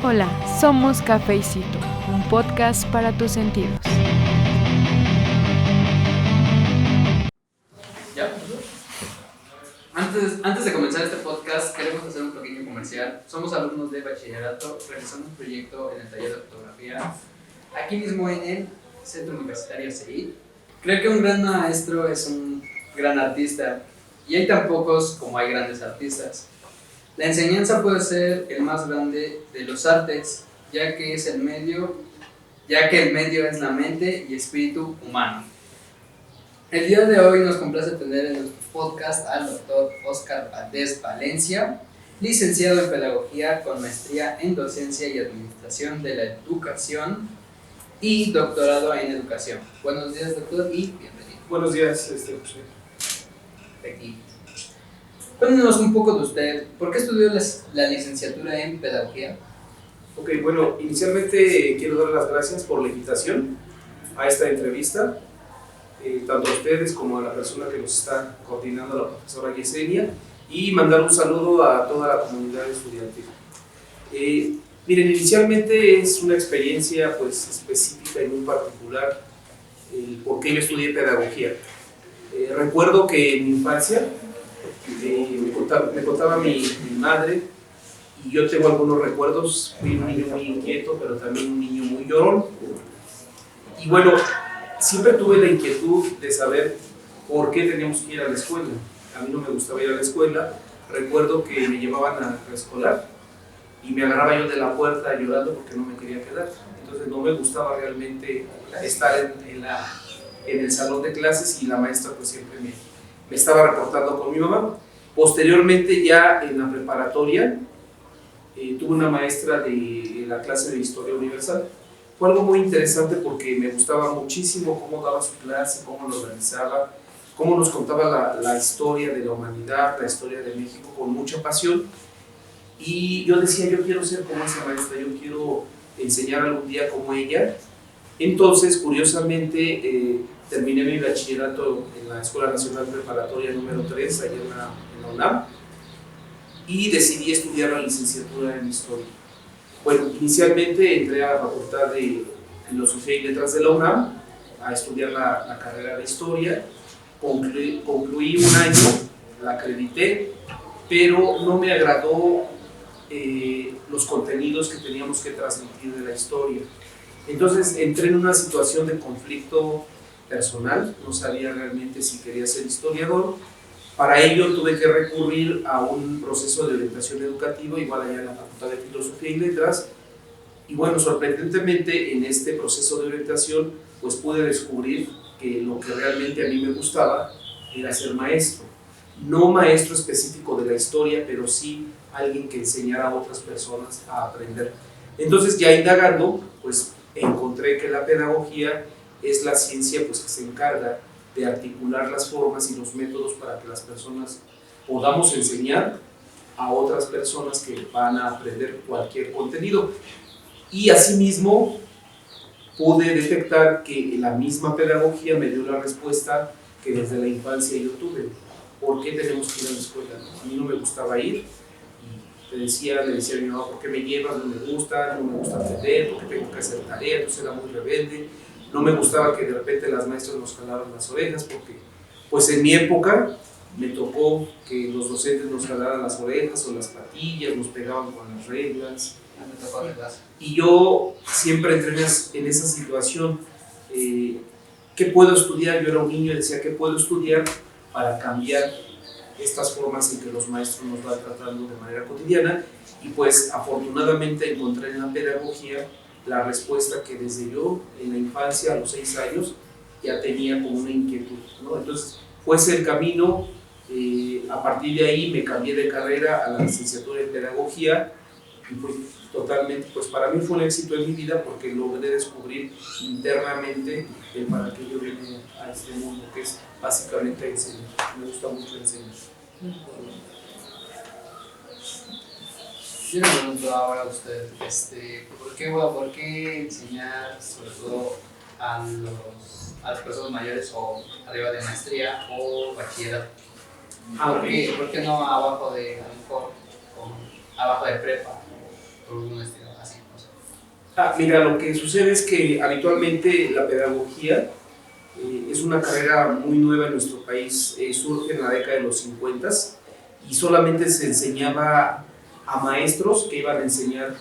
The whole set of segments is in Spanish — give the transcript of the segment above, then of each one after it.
Hola, somos Cafecito, un podcast para tus sentidos. ¿Ya? Antes de comenzar este podcast, queremos hacer un pequeño comercial. Somos alumnos de bachillerato realizando un proyecto en el taller de fotografía, aquí mismo en el Centro Universitario CEIT. Creo que un gran maestro es un gran artista, y hay tan pocos como hay grandes artistas. La enseñanza puede ser el más grande de los artes, ya que el medio es la mente y espíritu humano. El día de hoy nos complace tener en nuestro podcast al doctor Óscar Valdés Valencia, licenciado en Pedagogía con maestría en Docencia y Administración de la Educación y doctorado en Educación. Buenos días, doctor, y bienvenido. Buenos días, José. Aquí. Cuéntenos un poco de usted. ¿Por qué estudió la licenciatura en Pedagogía? Ok, bueno, inicialmente quiero dar las gracias por la invitación a esta entrevista, tanto a ustedes como a la persona que nos está coordinando, la profesora Yesenia, y mandar un saludo a toda la comunidad estudiantil. Miren, inicialmente es una experiencia pues, específica y muy particular el por qué yo estudié pedagogía. Recuerdo que en mi infancia me contaba mi madre, y yo tengo algunos recuerdos. Fui un niño muy inquieto, pero también un niño muy llorón. Y bueno, siempre tuve la inquietud de saber por qué teníamos que ir a la escuela. A mí no me gustaba ir a la escuela. Recuerdo que me llevaban a preescolar y me agarraba yo de la puerta llorando porque no me quería quedar. Entonces no me gustaba realmente estar en el salón de clases, y la maestra pues siempre me estaba reportando con mi mamá. Posteriormente, ya en la preparatoria, tuve una maestra de la clase de Historia Universal. Fue algo muy interesante porque me gustaba muchísimo cómo daba su clase, cómo lo organizaba, cómo nos contaba la historia de la humanidad, la historia de México con mucha pasión. Y yo decía, yo quiero ser como esa maestra, yo quiero enseñar algún día como ella. Entonces, curiosamente, terminé mi bachillerato en la Escuela Nacional Preparatoria número 3, allá en la UNAM, y decidí estudiar la licenciatura en Historia. Bueno, inicialmente entré a la Facultad de Filosofía y Letras de la UNAM a estudiar la carrera de Historia. Concluí un año, la acredité, pero no me agradó los contenidos que teníamos que transmitir de la historia. Entonces entré en una situación de conflicto personal, no sabía realmente si quería ser historiador. Para ello tuve que recurrir a un proceso de orientación educativa, igual allá en la Facultad de Filosofía y Letras, y bueno, sorprendentemente en este proceso de orientación pues pude descubrir que lo que realmente a mí me gustaba era ser maestro. No maestro específico de la historia, pero sí alguien que enseñara a otras personas a aprender. Entonces, ya indagando, pues encontré que la pedagogía es la ciencia pues, que se encarga de articular las formas y los métodos para que las personas podamos enseñar a otras personas que van a aprender cualquier contenido. Y asimismo pude detectar que la misma pedagogía me dio la respuesta que desde la infancia yo tuve. ¿Por qué tenemos que ir a la escuela? A mí no me gustaba ir, y le decía a mi mamá, ¿por qué me llevas? No me gusta aprender, ¿por qué tengo que hacer tareas? Entonces era muy rebelde. No me gustaba que de repente las maestras nos jalaran las orejas, porque pues en mi época me tocó que los docentes nos jalaran las orejas o las patillas, nos pegaban con las reglas. Y yo siempre entré en esa situación. ¿Qué puedo estudiar? Yo era un niño y decía, ¿qué puedo estudiar para cambiar estas formas en que los maestros nos van tratando de manera cotidiana? Y pues afortunadamente encontré en la pedagogía la respuesta que desde yo en la infancia, a los 6 años, ya tenía como una inquietud, ¿no? Entonces fue ese el camino. A partir de ahí me cambié de carrera a la licenciatura en pedagogía, y fue totalmente, pues para mí fue un éxito en mi vida porque logré descubrir internamente el para qué yo vine a este mundo, que es básicamente enseñar. Me gusta mucho enseñar. Yo le pregunto ahora a usted, ¿por qué enseñar sobre todo a las personas mayores o arriba de maestría o bachillerato? ¿Por qué no abajo de, a lo mejor, abajo de prepa, por un estilo así? Mira, lo que sucede es que habitualmente la pedagogía es una carrera muy nueva en nuestro país, surge en la década de los 50 y solamente se enseñaba a maestros que iban a enseñar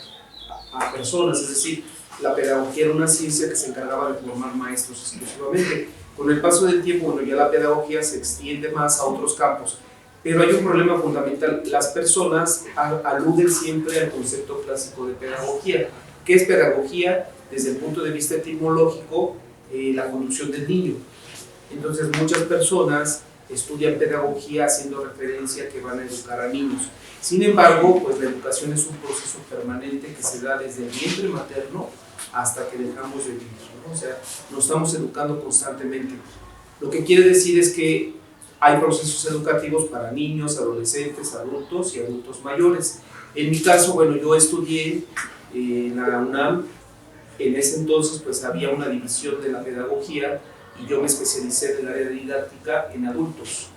a personas, es decir, la pedagogía era una ciencia que se encargaba de formar maestros exclusivamente. Con el paso del tiempo, bueno, ya la pedagogía se extiende más a otros campos, pero hay un problema fundamental. Las personas aluden siempre al concepto clásico de pedagogía. ¿Qué es pedagogía? Desde el punto de vista etimológico, la conducción del niño. Entonces, muchas personas estudian pedagogía haciendo referencia a que van a educar a niños. Sin embargo, pues la educación es un proceso permanente que se da desde el vientre materno hasta que dejamos de vivir, ¿no? O sea, nos estamos educando constantemente. Lo que quiere decir es que hay procesos educativos para niños, adolescentes, adultos y adultos mayores. En mi caso, bueno, yo estudié en la UNAM. En ese entonces pues había una división de la pedagogía y yo me especialicé en el área de didáctica en adultos,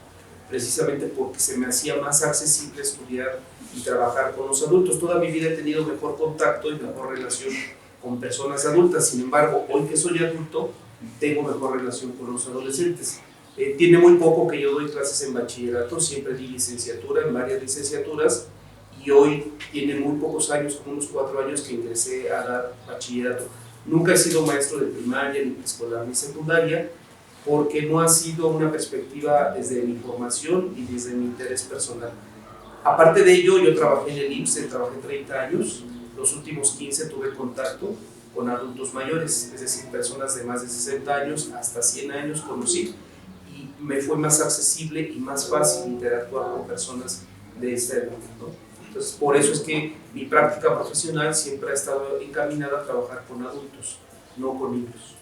precisamente porque se me hacía más accesible estudiar y trabajar con los adultos. Toda mi vida he tenido mejor contacto y mejor relación con personas adultas. Sin embargo, hoy que soy adulto, tengo mejor relación con los adolescentes. Tiene muy poco que yo doy clases en bachillerato, siempre di licenciatura en varias licenciaturas y hoy tiene muy pocos años, como unos 4 años que ingresé a dar bachillerato. Nunca he sido maestro de primaria, ni preescolar, ni secundaria, porque no ha sido una perspectiva desde mi formación y desde mi interés personal. Aparte de ello, yo trabajé en el IMSS, trabajé 30 años, los últimos 15 tuve contacto con adultos mayores, es decir, personas de más de 60 años hasta 100 años conocí, y me fue más accesible y más fácil interactuar con personas de esta edad, ¿no? Entonces, por eso es que mi práctica profesional siempre ha estado encaminada a trabajar con adultos, no con niños.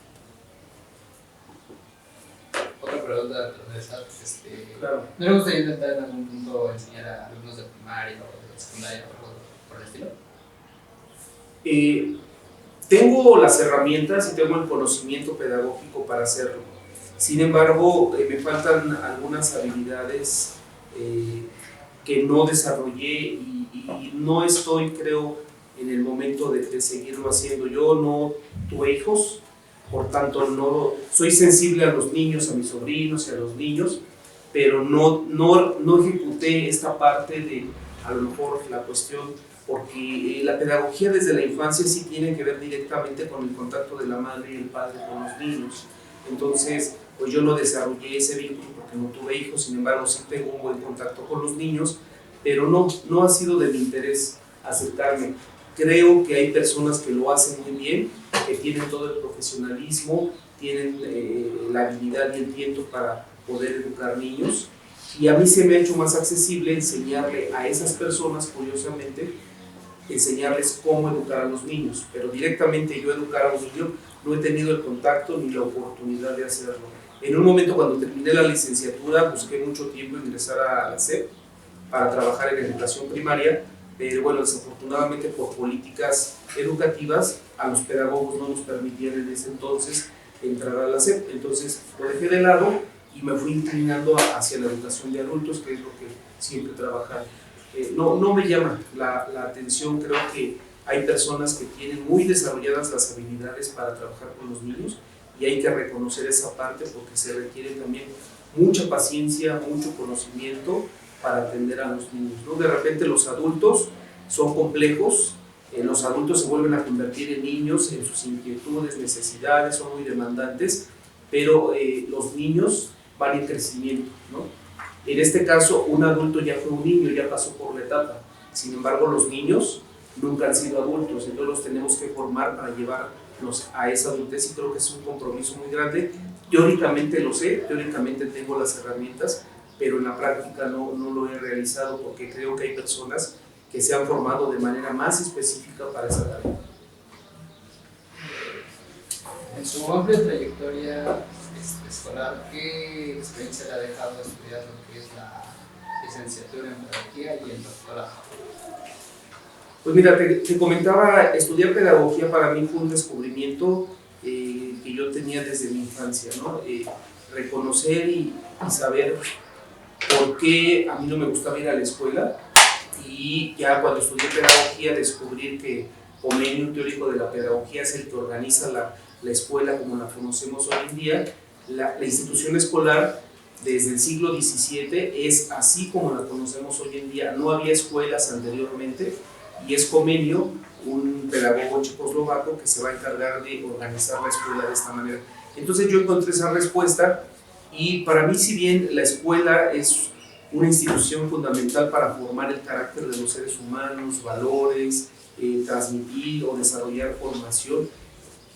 Otra pregunta, Claro. ¿no le gustaría intentar en algún punto enseñar a alumnos de primaria o de secundaria o algo por el estilo? Tengo las herramientas y tengo el conocimiento pedagógico para hacerlo. Sin embargo, me faltan algunas habilidades que no desarrollé y no estoy, creo, en el momento de seguirlo haciendo. Yo no tuve hijos, por tanto no soy sensible a los niños, a mis sobrinos y a los niños, pero no ejecuté esta parte de, a lo mejor, la cuestión, porque la pedagogía desde la infancia sí tiene que ver directamente con el contacto de la madre y el padre con los niños. Entonces, pues yo no desarrollé ese vínculo porque no tuve hijos, sin embargo sí tengo un buen contacto con los niños, pero no ha sido de mi interés aceptarme. Creo que hay personas que lo hacen muy bien, que tienen todo el profesionalismo, tienen la habilidad y el tiento para poder educar niños, y a mí se me ha hecho más accesible enseñarle a esas personas, curiosamente, enseñarles cómo educar a los niños, pero directamente yo educar a un niño no he tenido el contacto ni la oportunidad de hacerlo. En un momento, cuando terminé la licenciatura, busqué mucho tiempo ingresar a la SEP para trabajar en educación primaria, pero bueno, desafortunadamente por políticas educativas a los pedagogos no nos permitían en ese entonces entrar a la SEP, entonces lo dejé de lado y me fui inclinando hacia la educación de adultos, que es lo que siempre trabajaba. No me llama la atención, creo que hay personas que tienen muy desarrolladas las habilidades para trabajar con los niños y hay que reconocer esa parte porque se requiere también mucha paciencia, mucho conocimiento para atender a los niños, ¿no? De repente los adultos son complejos, los adultos se vuelven a convertir en niños en sus inquietudes, necesidades, son muy demandantes, pero los niños van en crecimiento, ¿no? En este caso, un adulto ya fue un niño, ya pasó por la etapa. Sin embargo, los niños nunca han sido adultos, entonces los tenemos que formar para llevarlos a esa adultez y creo que es un compromiso muy grande. Teóricamente lo sé, teóricamente tengo las herramientas, pero en la práctica no lo he realizado porque creo que hay personas que se han formado de manera más específica para esa tarea. En su amplia trayectoria escolar, ¿qué experiencia le ha dejado estudiar lo que es la licenciatura en pedagogía y el doctorado? Pues mira, te comentaba, estudiar pedagogía para mí fue un descubrimiento que yo tenía desde mi infancia, ¿no? Reconocer y saber por qué a mí no me gustaba ir a la escuela, y ya cuando estudié pedagogía descubrir que convenio teórico de la pedagogía es el que organiza la escuela como la conocemos hoy en día. La institución escolar desde el siglo XVII es así como la conocemos hoy en día. No había escuelas anteriormente y es convenio un pedagogo checoslovaco que se va a encargar de organizar la escuela de esta manera. Entonces yo encontré esa respuesta y para mí, si bien la escuela es una institución fundamental para formar el carácter de los seres humanos, valores, transmitir o desarrollar formación,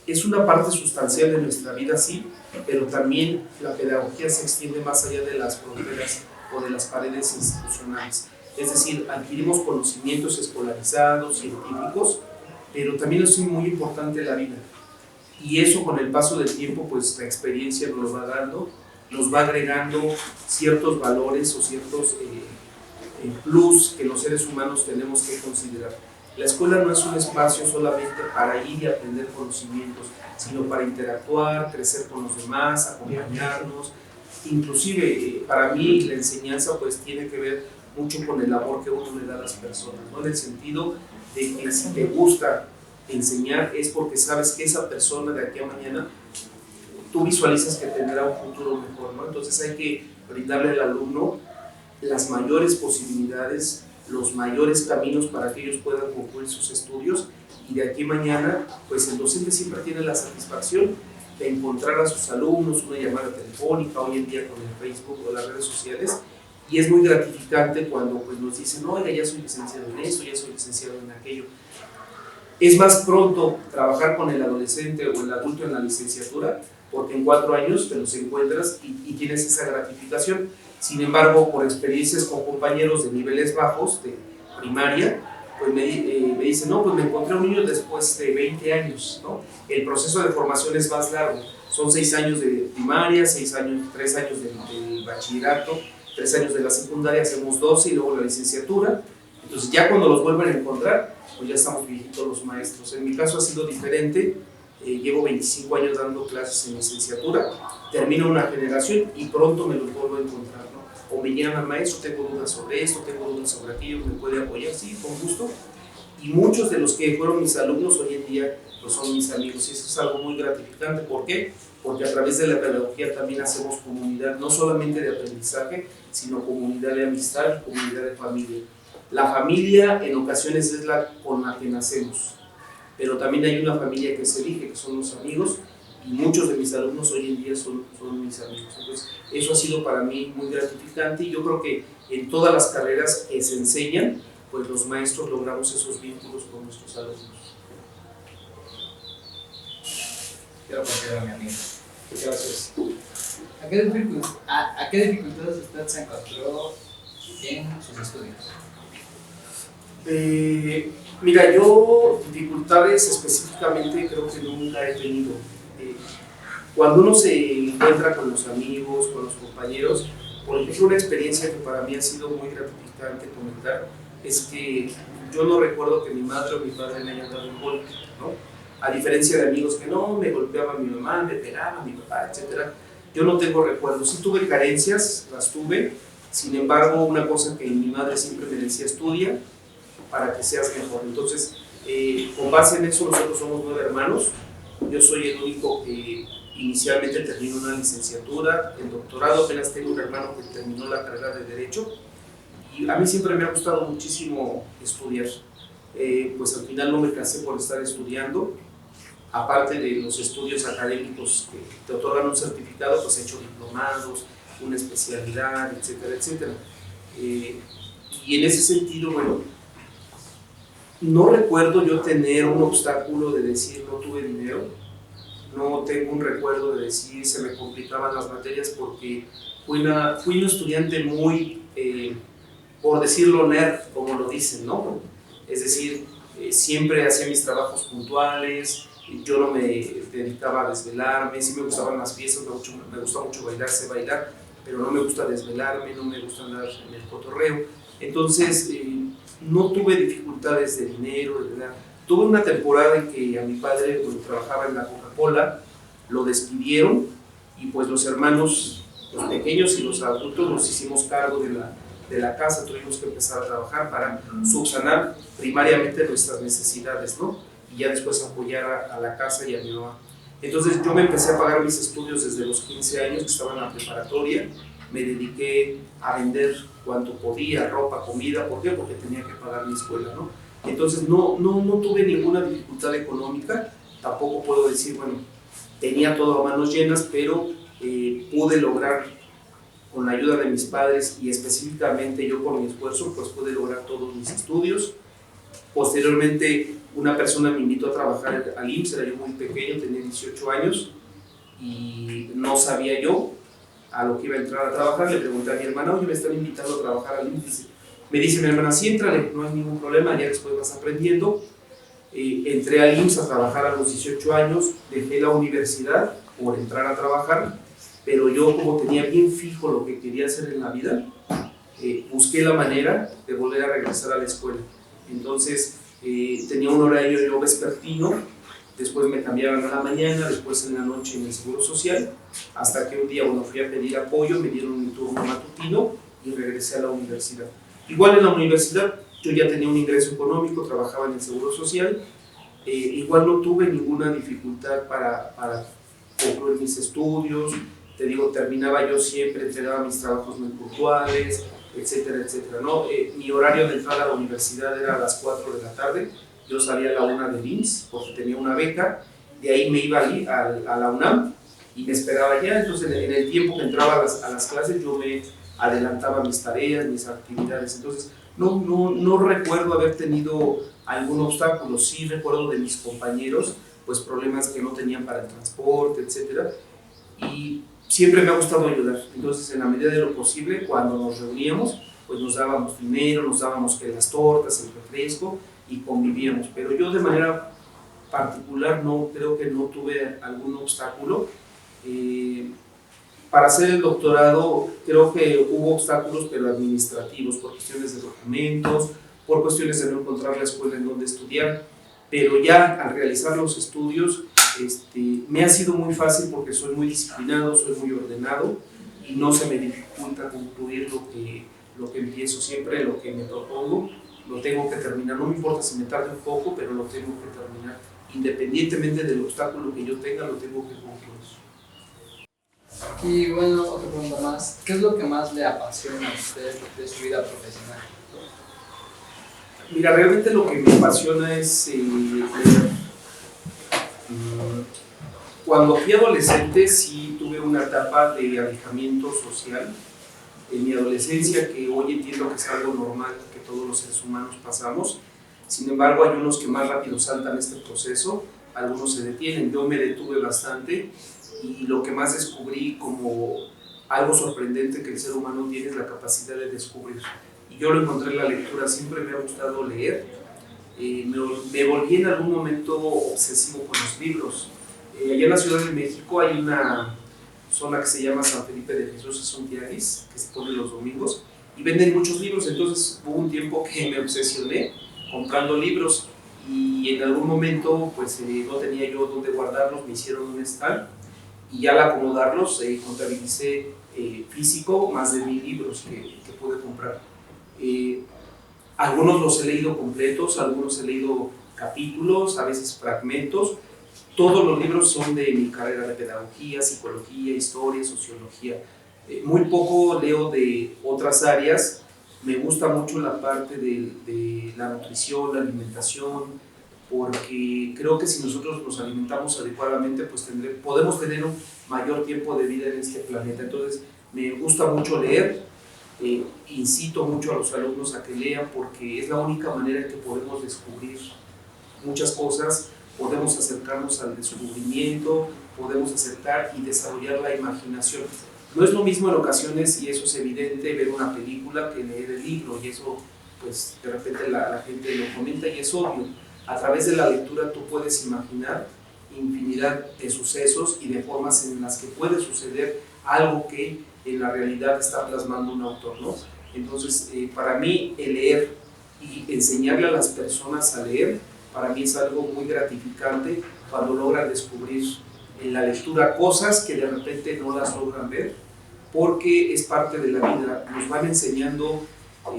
es una parte sustancial de nuestra vida, sí, pero también la pedagogía se extiende más allá de las fronteras o de las paredes institucionales. Es decir, adquirimos conocimientos escolarizados, científicos, pero también es muy importante la vida. Y eso con el paso del tiempo, pues la experiencia nos lo va dando, nos va agregando ciertos valores o ciertos plus que los seres humanos tenemos que considerar. La escuela no es un espacio solamente para ir y aprender conocimientos, sino para interactuar, crecer con los demás, acompañarnos. Inclusive, para mí la enseñanza pues tiene que ver mucho con el amor que uno le da a las personas, ¿no? En el sentido de que si te gusta enseñar es porque sabes que esa persona de aquí a mañana tú visualizas que tendrá un futuro mejor, ¿no? Entonces hay que brindarle al alumno las mayores posibilidades, los mayores caminos para que ellos puedan concluir sus estudios, y de aquí a mañana pues el docente siempre tiene la satisfacción de encontrar a sus alumnos, una llamada telefónica, hoy en día con el Facebook o las redes sociales, y es muy gratificante cuando pues, nos dicen, oiga, ya soy licenciado en esto, ya soy licenciado en aquello. Es más pronto trabajar con el adolescente o el adulto en la licenciatura, porque en 4 años te los encuentras y tienes esa gratificación. Sin embargo, por experiencias con compañeros de niveles bajos, de primaria, pues me dicen, no, pues me encontré un niño después de 20 años, ¿no? El proceso de formación es más largo, son 6 años de primaria, 6 años, 3 años del bachillerato, 3 años de la secundaria, hacemos 12 y luego la licenciatura. Entonces ya cuando los vuelven a encontrar, pues ya estamos viejitos los maestros. En mi caso ha sido diferente, llevo 25 años dando clases en licenciatura, termino una generación y pronto me los vuelvo a encontrar, ¿no? O me llaman, maestro, tengo dudas sobre esto, tengo dudas sobre aquello, ¿me puede apoyar? Sí, con gusto. Y muchos de los que fueron mis alumnos hoy en día pues son mis amigos, y eso es algo muy gratificante. ¿Por qué? Porque a través de la pedagogía también hacemos comunidad, no solamente de aprendizaje, sino comunidad de amistad y comunidad de familia. La familia en ocasiones es la con la que nacemos, pero también hay una familia que se elige, que son los amigos, y muchos de mis alumnos hoy en día son mis amigos. Entonces, eso ha sido para mí muy gratificante, y yo creo que en todas las carreras que se enseñan, pues los maestros logramos esos vínculos con nuestros alumnos. Quiero confiar a mi amigo. Gracias. ¿A qué dificultades usted se encontró en sus estudios? Mira, yo dificultades específicamente creo que nunca he tenido. Cuando uno se encuentra con los amigos, con los compañeros, por ejemplo, una experiencia que para mí ha sido muy gratificante comentar es que yo no recuerdo que mi madre o mi padre me hayan dado un golpe, ¿no? A diferencia de amigos que no, me golpeaba mi mamá, me pegaba mi papá, etc. Yo no tengo recuerdos. Sí tuve carencias, las tuve. Sin embargo, una cosa que mi madre siempre me decía, estudia para que seas mejor. Entonces, con base en eso, nosotros somos 9 hermanos. Yo soy el único que inicialmente terminó una licenciatura, el doctorado. Apenas tengo un hermano que terminó la carrera de Derecho. Y a mí siempre me ha gustado muchísimo estudiar. Pues al final no me cansé por estar estudiando. Aparte de los estudios académicos que te otorgan un certificado, pues he hecho diplomados, una especialidad, etcétera, etcétera. Y en ese sentido, bueno, no recuerdo yo tener un obstáculo de decir no tuve dinero, no tengo un recuerdo de decir se me complicaban las materias, porque fui un estudiante muy, por decirlo nerd, como lo dicen, ¿no? Es decir, siempre hacía mis trabajos puntuales, yo no me dedicaba a desvelarme, sí me gustaban las fiestas, me gusta mucho bailar, sé bailar, pero no me gusta desvelarme, no me gusta andar en el cotorreo. Entonces, no tuve dificultades de dinero, de nada. Tuve una temporada en que a mi padre, cuando trabajaba en la Coca-Cola, lo despidieron, y pues los hermanos, los pequeños y los adultos, nos hicimos cargo de la casa. Tuvimos que empezar a trabajar para subsanar primariamente nuestras necesidades, ¿no? y ya después apoyar a la casa y a mi mamá. Entonces yo me empecé a pagar mis estudios desde los 15 años, que estaba en la preparatoria. Me dediqué a vender cuanto podía, ropa, comida. ¿Por qué? Porque tenía que pagar mi escuela, ¿no? Entonces no tuve ninguna dificultad económica. Tampoco puedo decir, bueno, tenía todo a manos llenas, pero pude lograr, con la ayuda de mis padres y específicamente yo por mi esfuerzo, pues pude lograr todos mis estudios. Posteriormente una persona me invitó a trabajar al IMSS, era yo muy pequeño, tenía 18 años y no sabía yo a lo que iba a entrar a trabajar. Le pregunté a mi hermana, oye, me están invitando a trabajar al IMSS. Me dice mi hermana, sí, entrale, no hay ningún problema, ya después vas aprendiendo. Entré al IMSS a trabajar a los 18 años, dejé la universidad por entrar a trabajar, pero yo como tenía bien fijo lo que quería hacer en la vida, busqué la manera de volver a regresar a la escuela. Entonces tenía un horario yo vespertino, después me cambiaban a la mañana, después en la noche en el Seguro Social, hasta que un día fui a pedir apoyo, me dieron mi turno matutino y regresé a la universidad. Igual en la universidad yo ya tenía un ingreso económico, trabajaba en el Seguro Social, igual no tuve ninguna dificultad para concluir mis estudios. Te digo, terminaba yo siempre, entregaba mis trabajos muy puntuales, etcétera, etcétera, ¿no? Mi horario de entrada a la universidad era a las 4 de la tarde, yo salía a la 1 del IMSS porque tenía una beca, de ahí me iba a la UNAM y me esperaba ya. Entonces en el tiempo que entraba a las clases yo me adelantaba mis tareas, mis actividades. Entonces no recuerdo haber tenido algún obstáculo. Sí recuerdo de mis compañeros pues problemas que no tenían para el transporte, etcétera, y siempre me ha gustado ayudar. Entonces en la medida de lo posible, cuando nos reuníamos pues nos dábamos dinero, nos dábamos que las tortas, el refresco y convivíamos. Pero yo de manera particular creo que no tuve algún obstáculo. Para hacer el doctorado creo que hubo obstáculos, pero administrativos, por cuestiones de documentos, por cuestiones de no encontrar la escuela en donde estudiar, pero ya al realizar los estudios me ha sido muy fácil porque soy muy disciplinado, soy muy ordenado y no se me dificulta concluir lo que empiezo. Siempre lo que me propongo lo tengo que terminar, no me importa si me tarde un poco, pero lo tengo que terminar, independientemente del obstáculo que yo tenga, lo tengo que concluir. Y bueno, otra pregunta más, ¿qué es lo que más le apasiona a usted de su vida profesional? Mira, realmente lo que me apasiona es leer. Cuando fui adolescente sí tuve una etapa de alejamiento social en mi adolescencia, que hoy entiendo que es algo normal que todos los seres humanos pasamos. Sin embargo, hay unos que más rápido saltan este proceso, algunos se detienen. Yo me detuve bastante y lo que más descubrí como algo sorprendente que el ser humano tiene es la capacidad de descubrir. Y yo lo encontré en la lectura, siempre me ha gustado leer. Me volví en algún momento obsesivo con los libros. Allá en la Ciudad de México hay una zona que se llama San Felipe de Jesús, es un tianguis que se pone los domingos y venden muchos libros. Entonces hubo un tiempo que me obsesioné comprando libros y en algún momento pues no tenía yo dónde guardarlos, me hicieron un stand y al acomodarlos contabilicé físico más de 1000 libros que pude comprar. Algunos los he leído completos, algunos he leído capítulos, a veces fragmentos. Todos los libros son de mi carrera de pedagogía, psicología, historia, sociología. Muy poco leo de otras áreas. Me gusta mucho la parte de la nutrición, la alimentación, porque creo que si nosotros nos alimentamos adecuadamente, pues podemos tener un mayor tiempo de vida en este planeta. Entonces, me gusta mucho leer. Incito mucho a los alumnos a que lean porque es la única manera en que podemos descubrir muchas cosas, podemos acercarnos al descubrimiento, podemos aceptar y desarrollar la imaginación. No es lo mismo en ocasiones, y eso es evidente, ver una película que leer el libro, y eso pues de repente la gente lo comenta y es obvio. A través de la lectura tú puedes imaginar infinidad de sucesos y de formas en las que puede suceder algo que en la realidad está plasmando un autor, ¿no? Entonces, para mí, el leer y enseñarle a las personas a leer, para mí es algo muy gratificante cuando logran descubrir en la lectura cosas que de repente no las logran ver, porque es parte de la vida. Nos van enseñando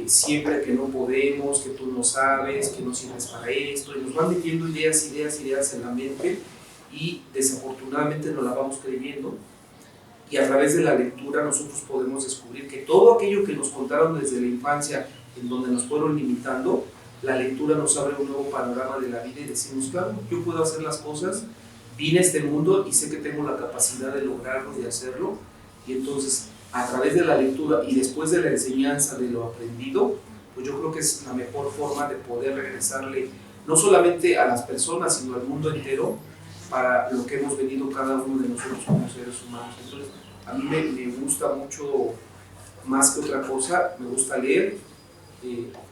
siempre que no podemos, que tú no sabes, que no sirves para esto, y nos van metiendo ideas en la mente y desafortunadamente nos la vamos creyendo. Y a través de la lectura nosotros podemos descubrir que todo aquello que nos contaron desde la infancia, en donde nos fueron limitando, la lectura nos abre un nuevo panorama de la vida y decimos, claro, yo puedo hacer las cosas, vine a este mundo y sé que tengo la capacidad de lograrlo y de hacerlo. Y entonces, a través de la lectura y después de la enseñanza de lo aprendido, pues yo creo que es la mejor forma de poder regresarle no solamente a las personas, sino al mundo entero, para lo que hemos venido cada uno de nosotros como seres humanos. Entonces, a mí me gusta mucho, más que otra cosa, me gusta leer,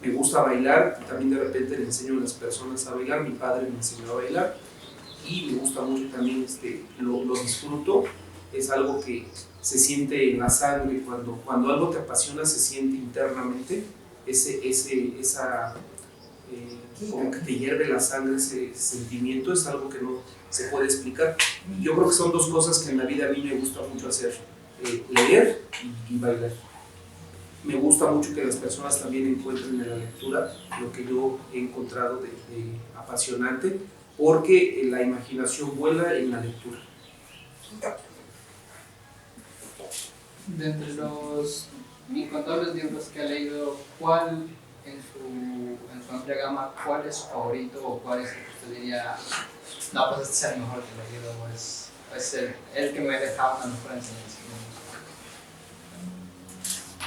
me gusta bailar, y también de repente le enseño a las personas a bailar. Mi padre me enseñó a bailar y me gusta mucho también, lo disfruto, es algo que se siente en la sangre, cuando algo te apasiona se siente internamente, como que te hierve la sangre, ese sentimiento es algo que no se puede explicar. Yo creo que son dos cosas que en la vida a mí me gusta mucho hacer, leer y bailar. Me gusta mucho que las personas también encuentren en la lectura lo que yo he encontrado de apasionante, porque la imaginación vuela en la lectura. De entre los incontables libros que ha leído, ¿cuál en su amplia gama, cuál es su favorito o cuál es el que usted diría, no, pues este es el mejor que he leído o es el que me ha dejado una mejor enseñanza?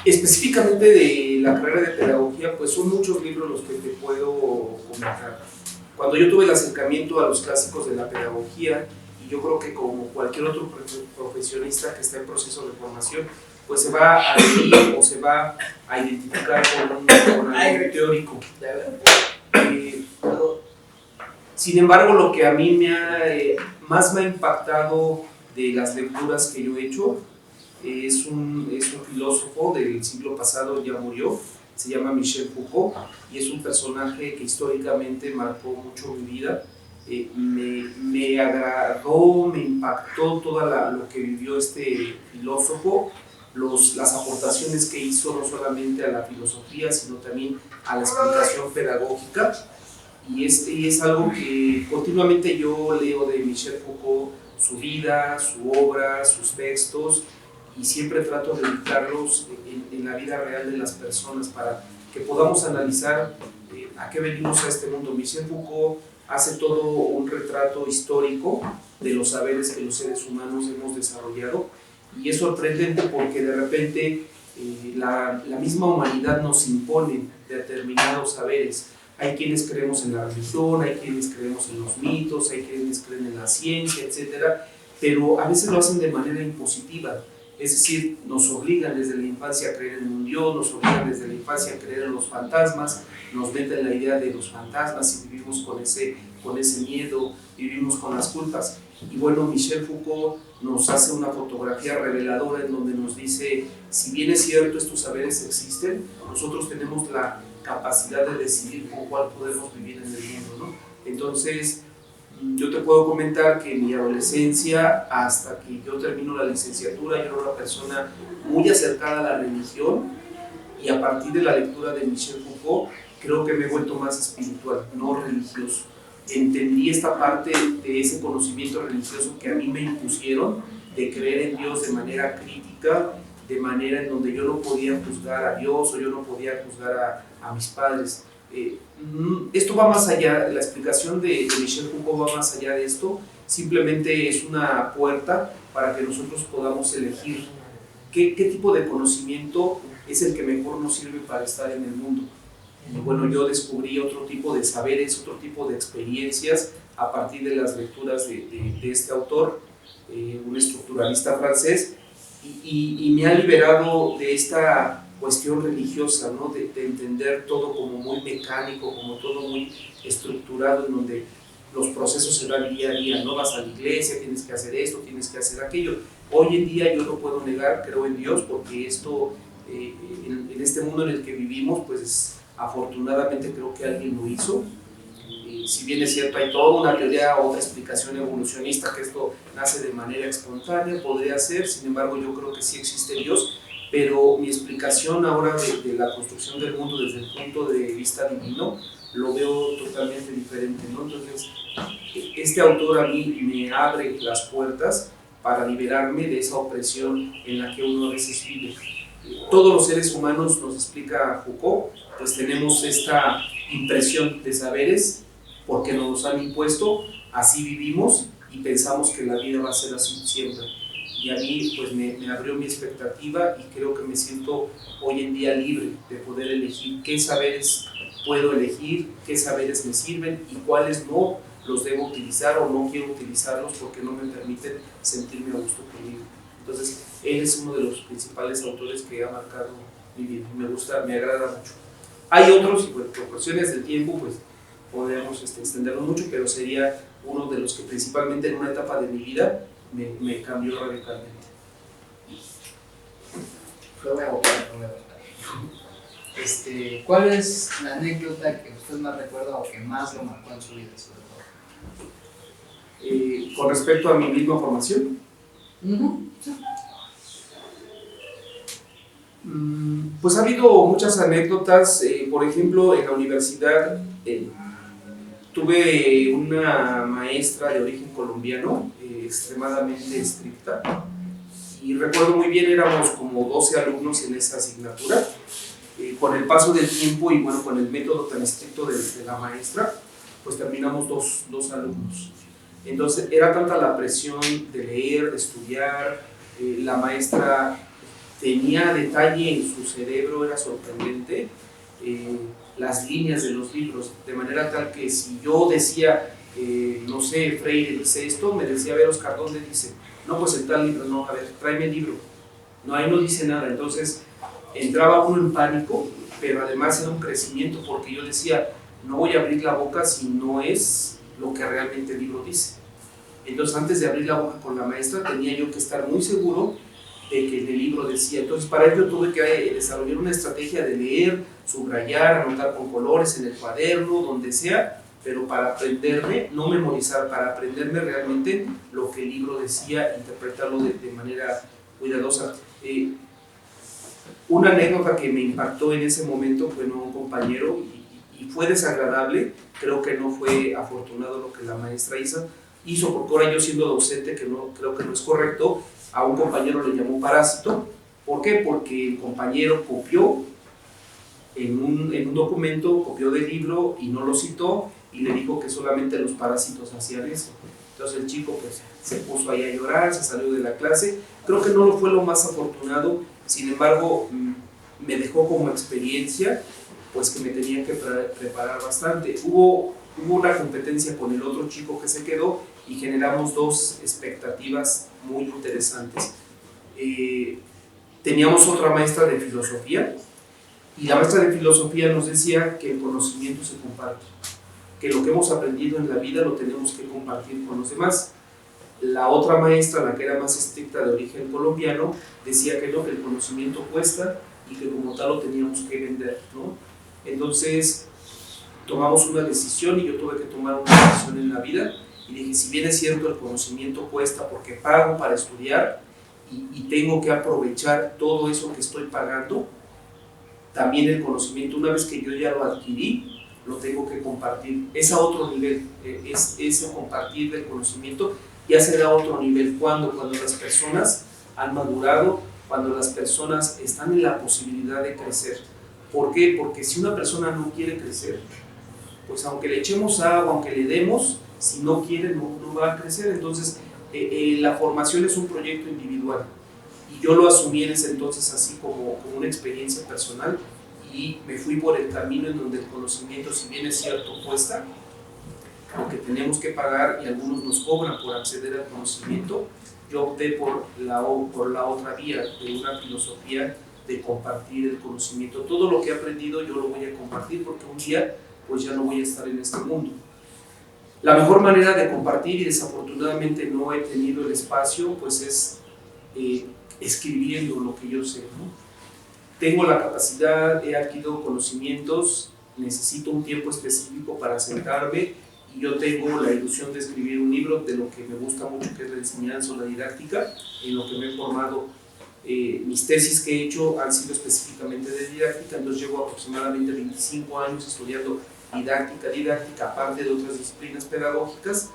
Específicamente de la carrera de pedagogía, pues son muchos libros los que te puedo comentar. Cuando yo tuve el acercamiento a los clásicos de la pedagogía, y yo creo que como cualquier otro profesionista que está en proceso de formación, pues se va a ir o se va a identificar con algo teórico. Sin embargo, lo que a mí más me ha impactado de las lecturas que yo he hecho es un filósofo del siglo pasado, ya murió, se llama Michel Foucault, y es un personaje que históricamente marcó mucho mi vida. Me agradó, me impactó todo lo que vivió este filósofo, las aportaciones que hizo no solamente a la filosofía, sino también a la explicación pedagógica, y es algo que continuamente yo leo de Michel Foucault, su vida, su obra, sus textos, y siempre trato de ubicarlos en la vida real de las personas para que podamos analizar a qué venimos a este mundo. Michel Foucault hace todo un retrato histórico de los saberes que los seres humanos hemos desarrollado, y es sorprendente porque de repente la misma humanidad nos impone determinados saberes. Hay quienes creemos en la religión, hay quienes creemos en los mitos, hay quienes creen en la ciencia, etcétera, pero a veces lo hacen de manera impositiva. Es decir, nos obligan desde la infancia a creer en un Dios, nos obligan desde la infancia a creer en los fantasmas, nos meten la idea de los fantasmas y vivimos con ese miedo, vivimos con las culpas. Y bueno, Michel Foucault nos hace una fotografía reveladora en donde nos dice, si bien es cierto estos saberes existen, nosotros tenemos la capacidad de decidir con cuál podemos vivir en el mundo, ¿no? Entonces, yo te puedo comentar que en mi adolescencia, hasta que yo termino la licenciatura, yo era una persona muy acercada a la religión, y a partir de la lectura de Michel Foucault, creo que me he vuelto más espiritual, no religioso. Entendí esta parte de ese conocimiento religioso que a mí me impusieron, de creer en Dios de manera crítica, de manera en donde yo no podía juzgar a Dios o yo no podía juzgar a mis padres. Esto va más allá, la explicación de Michel Foucault va más allá de esto, simplemente es una puerta para que nosotros podamos elegir qué tipo de conocimiento es el que mejor nos sirve para estar en el mundo. Y bueno, yo descubrí otro tipo de saberes, otro tipo de experiencias a partir de las lecturas de este autor, un estructuralista francés, y me ha liberado de esta cuestión religiosa, ¿no? de entender todo como muy mecánico, como todo muy estructurado, en donde los procesos se dan día a día, no vas a la iglesia, tienes que hacer esto, tienes que hacer aquello. Hoy en día yo no puedo negar, creo en Dios, porque esto, en este mundo en el que vivimos, pues afortunadamente creo que alguien lo hizo. Si bien es cierto, hay toda una teoría o una explicación evolucionista que esto nace de manera espontánea, podría ser, sin embargo yo creo que sí existe Dios, pero mi explicación ahora de la construcción del mundo desde el punto de vista divino lo veo totalmente diferente, ¿no? Entonces, este autor a mí me abre las puertas para liberarme de esa opresión en la que uno a veces vive. Todos los seres humanos, nos explica Foucault, pues tenemos esta impresión de saberes porque nos los han impuesto, así vivimos y pensamos que la vida va a ser así siempre. Y a mí pues me abrió mi expectativa y creo que me siento hoy en día libre de poder elegir qué saberes puedo elegir, qué saberes me sirven y cuáles no los debo utilizar o no quiero utilizarlos porque no me permiten sentirme a gusto conmigo. Entonces, él es uno de los principales autores que ha marcado mi vida. Me gusta, me agrada mucho. Hay otros, y bueno, por cuestiones del tiempo, pues podemos extenderlo mucho, pero sería uno de los que principalmente en una etapa de mi vida me cambió radicalmente. Lo voy a buscar. ¿Cuál es la anécdota que usted más recuerda o que más lo marcó en su vida, sobre todo? Con respecto a mi misma formación, pues ha habido muchas anécdotas. Por ejemplo, en la universidad tuve una maestra de origen colombiano extremadamente estricta y recuerdo muy bien, éramos como 12 alumnos en esa asignatura. Con el paso del tiempo y bueno, con el método tan estricto de la maestra, pues terminamos dos alumnos. Entonces era tanta la presión de leer, de estudiar, la maestra tenía detalle en su cerebro, era sorprendente, las líneas de los libros, de manera tal que si yo decía, no sé, Freire dice esto, me decía, a ver, Oscar, ¿dónde dice? No, pues en tal libro, no, a ver, tráeme el libro. No, ahí no dice nada. Entonces entraba uno en pánico, pero además era un crecimiento porque yo decía, no voy a abrir la boca si no es lo que realmente el libro dice. Entonces antes de abrir la boca con la maestra tenía yo que estar muy seguro de que el libro decía. Entonces para ello tuve que desarrollar una estrategia de leer, subrayar, anotar con colores en el cuaderno, donde sea, pero para aprenderme, no memorizar, para aprenderme realmente lo que el libro decía, interpretarlo de manera cuidadosa. Una anécdota que me impactó en ese momento fue un compañero y fue desagradable, creo que no fue afortunado lo que la maestra hizo porque ahora yo siendo docente, que no, creo que no es correcto, a un compañero le llamó parásito. ¿Por qué? Porque el compañero copió en un documento, copió del libro y no lo citó y le dijo que solamente los parásitos hacían eso. Entonces el chico pues, se puso ahí a llorar, se salió de la clase. Creo que no lo fue lo más afortunado, sin embargo me dejó como experiencia pues que me tenía que preparar bastante. Hubo una competencia con el otro chico que se quedó y generamos dos expectativas muy interesantes. Teníamos otra maestra de filosofía y la maestra de filosofía nos decía que el conocimiento se comparte, que lo que hemos aprendido en la vida lo tenemos que compartir con los demás. La otra maestra, la que era más estricta de origen colombiano, decía que no, que el conocimiento cuesta y que como tal lo teníamos que vender, ¿no? Entonces tomamos una decisión y yo tuve que tomar una decisión en la vida y dije, si bien es cierto el conocimiento cuesta porque pago para estudiar y tengo que aprovechar todo eso que estoy pagando, también el conocimiento, una vez que yo ya lo adquirí, lo tengo que compartir. Es a otro nivel, es compartir del conocimiento, ya será a otro nivel cuando las personas han madurado, cuando las personas están en la posibilidad de crecer. ¿Por qué? Porque si una persona no quiere crecer, pues aunque le echemos agua, aunque le demos, si no quiere no va a crecer. Entonces la formación es un proyecto individual y yo lo asumí en ese entonces así como una experiencia personal y me fui por el camino en donde el conocimiento, si bien es cierto, cuesta, aunque tenemos que pagar y algunos nos cobran por acceder al conocimiento, yo opté por la otra vía de una filosofía de compartir el conocimiento. Todo lo que he aprendido yo lo voy a compartir porque un día pues ya no voy a estar en este mundo. La mejor manera de compartir, y desafortunadamente no he tenido el espacio, pues es escribiendo lo que yo sé, ¿no? Tengo la capacidad, he adquirido conocimientos, necesito un tiempo específico para sentarme y yo tengo la ilusión de escribir un libro de lo que me gusta mucho, que es la enseñanza o la didáctica, en lo que me he formado Mis tesis que he hecho han sido específicamente de didáctica, entonces llevo aproximadamente 25 años estudiando didáctica, aparte de otras disciplinas pedagógicas,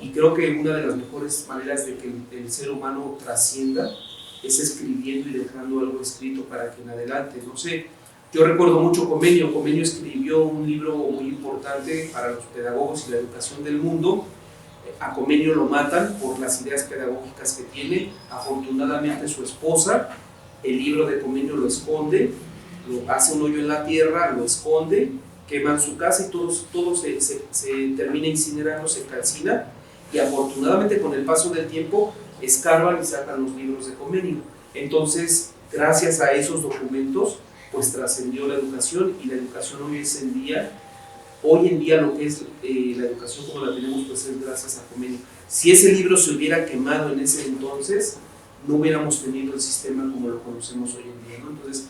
y creo que una de las mejores maneras de que el ser humano trascienda es escribiendo y dejando algo escrito para que en adelante, no sé, yo recuerdo mucho Comenio escribió un libro muy importante para los pedagogos y la educación del mundo. A Comenio lo matan por las ideas pedagógicas que tiene. Afortunadamente su esposa, el libro de Comenio lo esconde, lo hace un hoyo en la tierra, lo esconde, queman su casa y todo se termina incinerando, se calcina, y afortunadamente con el paso del tiempo escarban y sacan los libros de Comenio. Entonces, gracias a esos documentos, pues trascendió la educación, y la educación hoy en día lo que es la educación como la tenemos, pues es gracias a Comenio. Si ese libro se hubiera quemado en ese entonces, no hubiéramos tenido el sistema como lo conocemos hoy en día, ¿no? Entonces,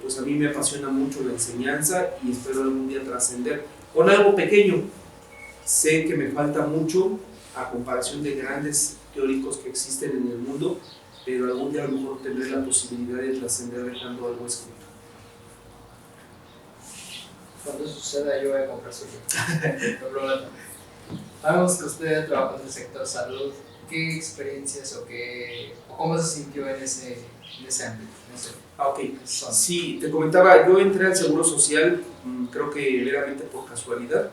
pues a mí me apasiona mucho la enseñanza y espero algún día trascender con algo pequeño. Sé que me falta mucho a comparación de grandes teóricos que existen en el mundo, pero algún día a lo mejor tendré la posibilidad de trascender dejando algo escrito. Cuando eso suceda, yo voy a comprar su libro. Sabemos que usted trabaja en el sector salud. ¿Qué experiencias o cómo se sintió en ese ámbito? Ok, sí, te comentaba, yo entré al Seguro Social, creo que meramente por casualidad.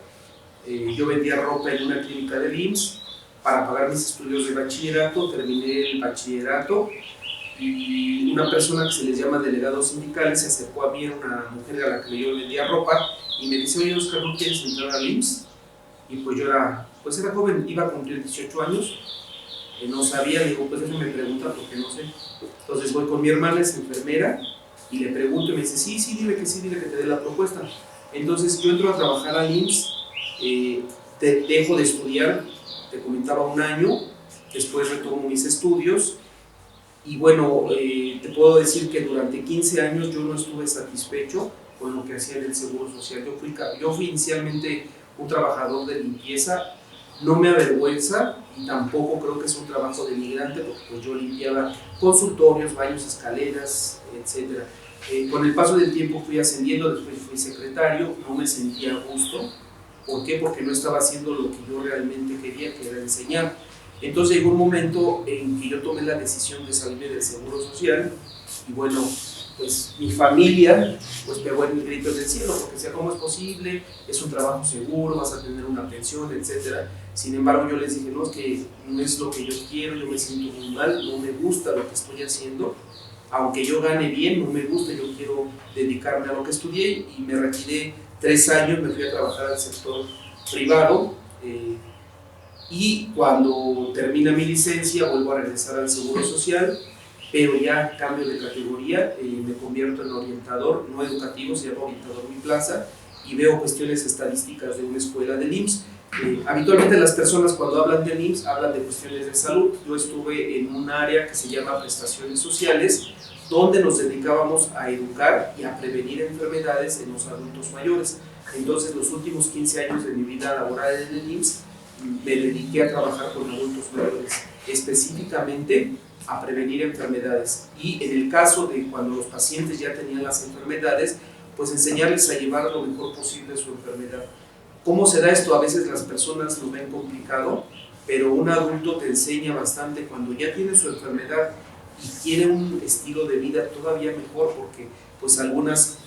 Yo vendía ropa en una clínica del IMSS para pagar mis estudios de bachillerato. Terminé el bachillerato y una persona que se les llama delegados sindicales se acercó a mí, era una mujer a la que yo vendía ropa, y me dice: oye, Oscar, ¿no quieres entrar al IMSS? Y pues yo era joven, iba a cumplir 18 años, no sabía, digo, pues déjame preguntar porque no sé. Entonces voy con mi hermana, es enfermera, y le pregunto y me dice: sí, dile que te dé la propuesta. Entonces yo entro a trabajar al IMSS, dejo de estudiar, te comentaba, un año, después retomo mis estudios. Y bueno, te puedo decir que durante 15 años yo no estuve satisfecho con lo que hacía en el Seguro Social. Yo fui inicialmente un trabajador de limpieza. No me avergüenza y tampoco creo que es un trabajo de migrante, porque pues yo limpiaba consultorios, baños, escaleras, etc. Con el paso del tiempo fui ascendiendo, después fui secretario, no me sentía a gusto. ¿Por qué? Porque no estaba haciendo lo que yo realmente quería, que era enseñar. Entonces llegó un momento en que yo tomé la decisión de salirme del Seguro Social, y bueno, pues mi familia pues pegó el grito del cielo, porque decía: ¿cómo es posible? Es un trabajo seguro, vas a tener una pensión, etc. Sin embargo, yo les dije: no, es que no es lo que yo quiero, yo me siento muy mal, no me gusta lo que estoy haciendo, aunque yo gane bien, no me gusta, yo quiero dedicarme a lo que estudié, y me retiré 3 años, me fui a trabajar al sector privado. Y cuando termina mi licencia vuelvo a regresar al Seguro Social, pero ya cambio de categoría, me convierto en orientador, no educativo, se llama orientador Mi Plaza, y veo cuestiones estadísticas de una escuela del IMSS. Habitualmente las personas cuando hablan del IMSS hablan de cuestiones de salud. Yo estuve en un área que se llama prestaciones sociales, donde nos dedicábamos a educar y a prevenir enfermedades en los adultos mayores. Entonces los últimos 15 años de mi vida laboral en el IMSS me dediqué a trabajar con adultos mayores, específicamente a prevenir enfermedades, y en el caso de cuando los pacientes ya tenían las enfermedades, pues enseñarles a llevar lo mejor posible su enfermedad. ¿Cómo se da esto? A veces las personas lo ven complicado, pero un adulto te enseña bastante cuando ya tiene su enfermedad y quiere un estilo de vida todavía mejor, porque pues algunas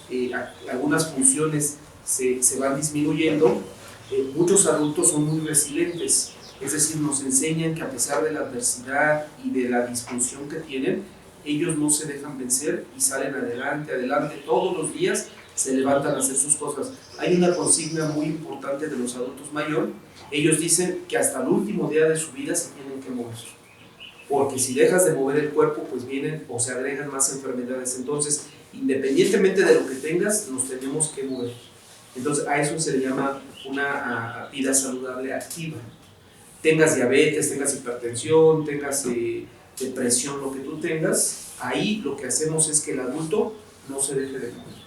funciones se van disminuyendo. Muchos adultos son muy resilientes, es decir, nos enseñan que a pesar de la adversidad y de la disfunción que tienen, ellos no se dejan vencer y salen adelante, todos los días se levantan a hacer sus cosas. Hay una consigna muy importante de los adultos mayores: ellos dicen que hasta el último día de su vida se tienen que mover, porque si dejas de mover el cuerpo, pues vienen o se agregan más enfermedades. Entonces, independientemente de lo que tengas, nos tenemos que mover. Entonces, a eso se le llama una vida saludable activa. Tengas diabetes, tengas hipertensión, tengas depresión, lo que tú tengas, ahí lo que hacemos es que el adulto no se deje de mover.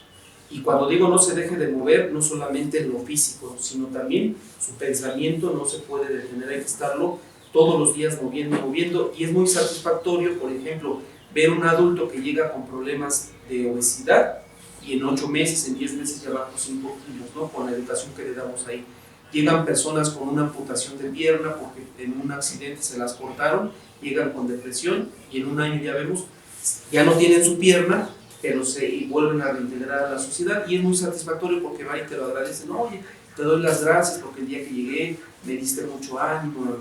Y cuando digo no se deje de mover, no solamente en lo físico, sino también su pensamiento no se puede detener, hay que estarlo todos los días moviendo, y es muy satisfactorio, por ejemplo, ver un adulto que llega con problemas de obesidad y en 8 meses, en 10 meses ya bajó 5 kilos, ¿no? Con la educación que le damos ahí. Llegan personas con una amputación de pierna porque en un accidente se las cortaron, llegan con depresión y en un año ya vemos, ya no tienen su pierna, pero y vuelven a reintegrar a la sociedad y es muy satisfactorio porque va y te lo agradecen, oye, te doy las gracias porque el día que llegué me diste mucho ánimo,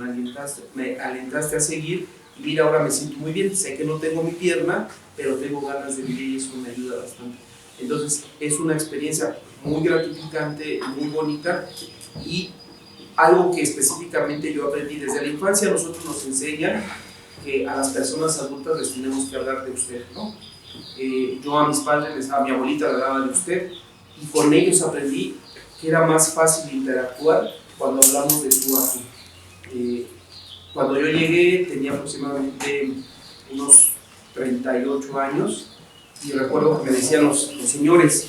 me alentaste a seguir y mira, ahora me siento muy bien, sé que no tengo mi pierna, pero tengo ganas de vivir y eso me ayuda bastante. Entonces es una experiencia muy gratificante, muy bonita y algo que específicamente yo aprendí desde la infancia. Nosotros nos enseñan que a las personas adultas les tenemos que hablar de usted, ¿no? Yo a mis padres, a mi abuelita le hablaba de usted y con ellos aprendí que era más fácil interactuar cuando hablamos de tú a tú. Cuando yo llegué tenía aproximadamente unos 38 años y recuerdo que me decían los señores,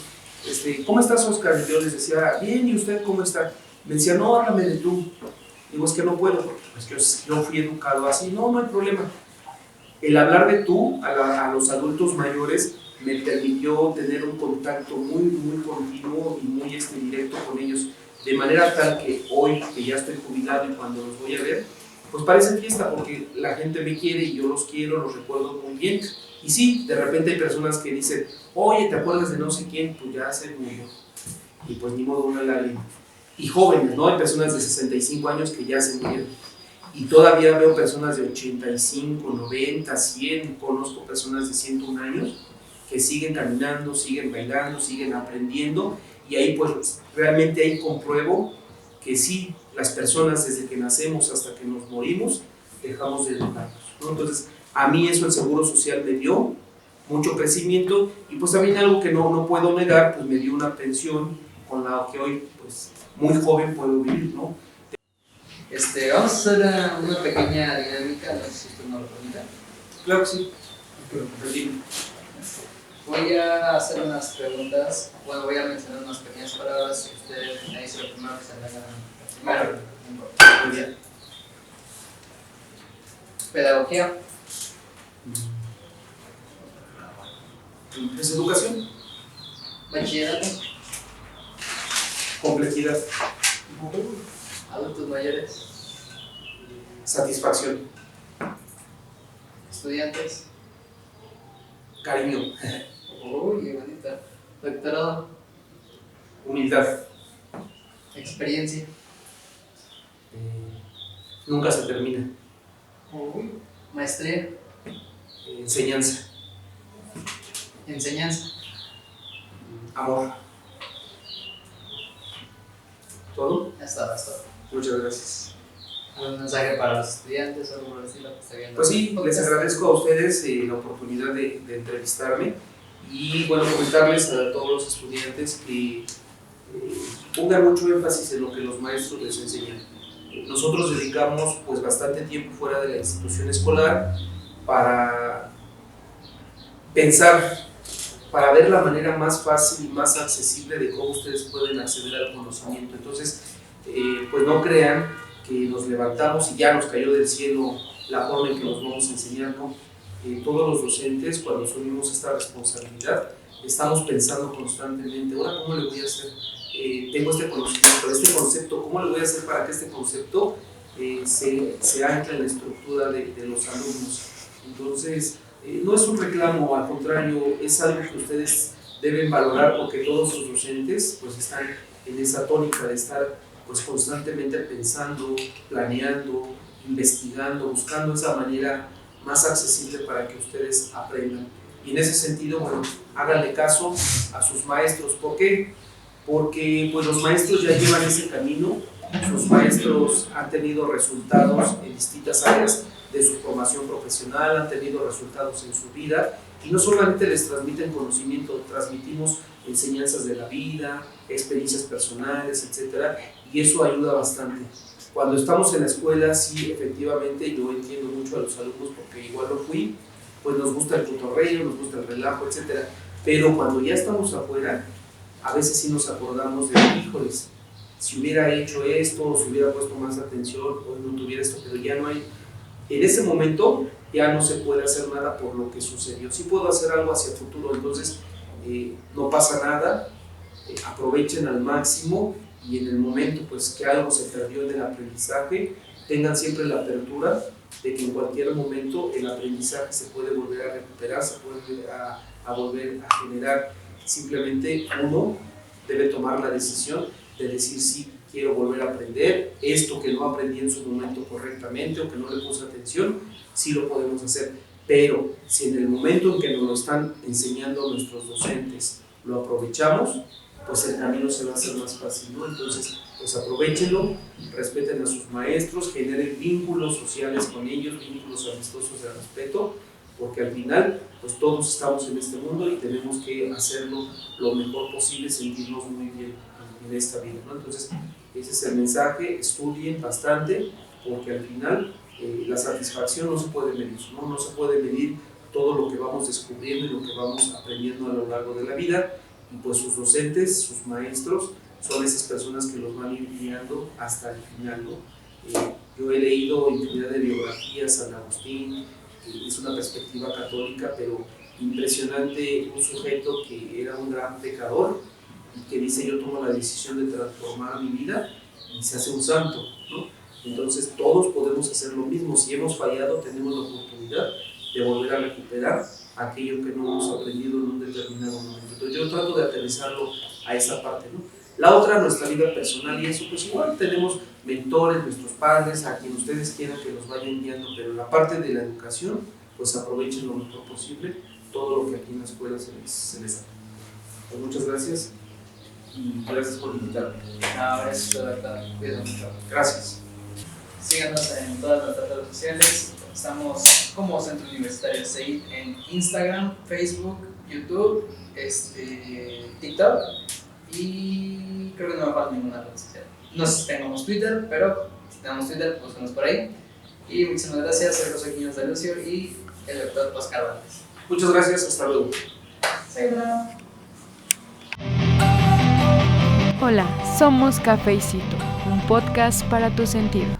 ¿cómo estás, Oscar? Y yo les decía, bien, ¿y usted cómo está? Me decía, no, háblame de tú. Digo, es que no puedo, porque pues, yo fui educado así, no hay problema. El hablar de tú a los adultos mayores me permitió tener un contacto muy, muy continuo y muy directo con ellos, de manera tal que hoy, que ya estoy jubilado y cuando los voy a ver, pues parece fiesta porque la gente me quiere y yo los quiero, los recuerdo muy bien. Y sí, de repente hay personas que dicen, oye, ¿te acuerdas de no sé quién? Pues ya se murió. Y pues ni modo, una lágrima. Y jóvenes, ¿no? Hay personas de 65 años que ya se murieron. Y todavía veo personas de 85, 90, 100, conozco personas de 101 años que siguen caminando, siguen bailando, siguen aprendiendo y ahí pues realmente ahí compruebo que sí, las personas desde que nacemos hasta que nos morimos dejamos de educarnos, ¿no? Entonces a mí eso el Seguro Social me dio mucho crecimiento y pues también algo que no puedo negar, pues me dio una pensión con la que hoy pues muy joven puedo vivir, ¿no? Vamos a hacer una pequeña dinámica, no sé si usted nos lo permite. Claro que sí. Voy a hacer unas preguntas, bueno, voy a mencionar unas pequeñas palabras y usted me dice lo primero que se le haga. Primero, muy bien. Pedagogía. ¿Es educación? Bachillerato. Complejidad. Adultos mayores. Satisfacción. Estudiantes. Cariño. Uy, qué bonita. Doctorado. Humildad. Experiencia. Nunca se termina. Uy. Maestría. Enseñanza. Enseñanza. Amor. ¿Todo? Ya está, basta. Muchas gracias. ¿Un mensaje para los estudiantes o algo por decirlo que está viendo? Pues sí, les agradezco a ustedes la oportunidad de entrevistarme y bueno, comentarles a todos los estudiantes que pongan mucho énfasis en lo que los maestros les enseñan. Nosotros dedicamos pues bastante tiempo fuera de la institución escolar para pensar, para ver la manera más fácil y más accesible de cómo ustedes pueden acceder al conocimiento. Entonces, pues no crean que nos levantamos y ya nos cayó del cielo la forma en que nos vamos a enseñar, ¿no? Todos los docentes, cuando asumimos esta responsabilidad, estamos pensando constantemente, ahora cómo le voy a hacer, tengo este conocimiento, este concepto, cómo le voy a hacer para que este concepto se ancle en la estructura de los alumnos. Entonces, no es un reclamo, al contrario, es algo que ustedes deben valorar porque todos los docentes pues, están en esa tónica de estar pues, constantemente pensando, planeando, investigando, buscando esa manera más accesible para que ustedes aprendan. Y en ese sentido, bueno, háganle caso a sus maestros. ¿Por qué? Porque pues, los maestros ya llevan ese camino, sus maestros han tenido resultados en distintas áreas de su formación profesional, han tenido resultados en su vida y no solamente les transmiten conocimiento, transmitimos enseñanzas de la vida, experiencias personales, etc. Y eso ayuda bastante. Cuando estamos en la escuela, sí, efectivamente, yo entiendo mucho a los alumnos porque igual lo fui, pues nos gusta el cotorreo, nos gusta el relajo, etc. Pero cuando ya estamos afuera, a veces sí nos acordamos de, híjoles, si hubiera hecho esto, o si hubiera puesto más atención, o no tuviera esto, pero ya no hay en ese momento ya no se puede hacer nada por lo que sucedió. Sí puedo hacer algo hacia el futuro, entonces no pasa nada, aprovechen al máximo y en el momento pues que algo se perdió en el aprendizaje, tengan siempre la apertura de que en cualquier momento el aprendizaje se puede volver a recuperar, se puede volver a volver a generar. Simplemente uno debe tomar la decisión de decir sí, quiero volver a aprender, esto que no aprendí en su momento correctamente o que no le puse atención, sí lo podemos hacer, pero si en el momento en que nos lo están enseñando nuestros docentes lo aprovechamos, pues el camino se va a hacer más fácil, ¿no? Entonces, pues aprovechenlo, respeten a sus maestros, generen vínculos sociales con ellos, vínculos amistosos de respeto, porque al final, pues todos estamos en este mundo y tenemos que hacerlo lo mejor posible, sentirnos muy bien en esta vida, ¿no? Entonces, ese es el mensaje, estudien bastante, porque al final la satisfacción no se puede medir, ¿no? No se puede medir todo lo que vamos descubriendo y lo que vamos aprendiendo a lo largo de la vida, y pues sus docentes, sus maestros, son esas personas que los van a ir guiando hasta el final, ¿no? Yo he leído infinidad de biografías a San Agustín, es una perspectiva católica, pero impresionante, un sujeto que era un gran pecador y que dice yo tomo la decisión de transformar mi vida y se hace un santo, ¿no? Entonces todos podemos hacer lo mismo, si hemos fallado tenemos la oportunidad de volver a recuperar aquello que no hemos aprendido en un determinado momento. Entonces yo trato de aterrizarlo a esa parte, ¿no? La otra, nuestra vida personal, y eso pues igual tenemos mentores, nuestros padres, a quien ustedes quieran que los vayan guiando, pero la parte de la educación, pues aprovechen lo mejor posible todo lo que aquí en la escuela se les da. Pues muchas gracias y gracias por invitarme. No, es de verdad, cuídate mucho. Gracias. Síganos en todas nuestras redes sociales. Estamos como Centro Universitario CEIT en Instagram, Facebook, YouTube, TikTok y creo que no me falta ninguna red social. No sé si tengamos Twitter, pero si tenemos Twitter, búsquenos por ahí. Y muchísimas gracias, soy José Quiñones de Lucio y el doctor Oscar Valdés. Muchas gracias, hasta luego. Sayonara. Hola, somos Café y Cito, un podcast para tus sentidos.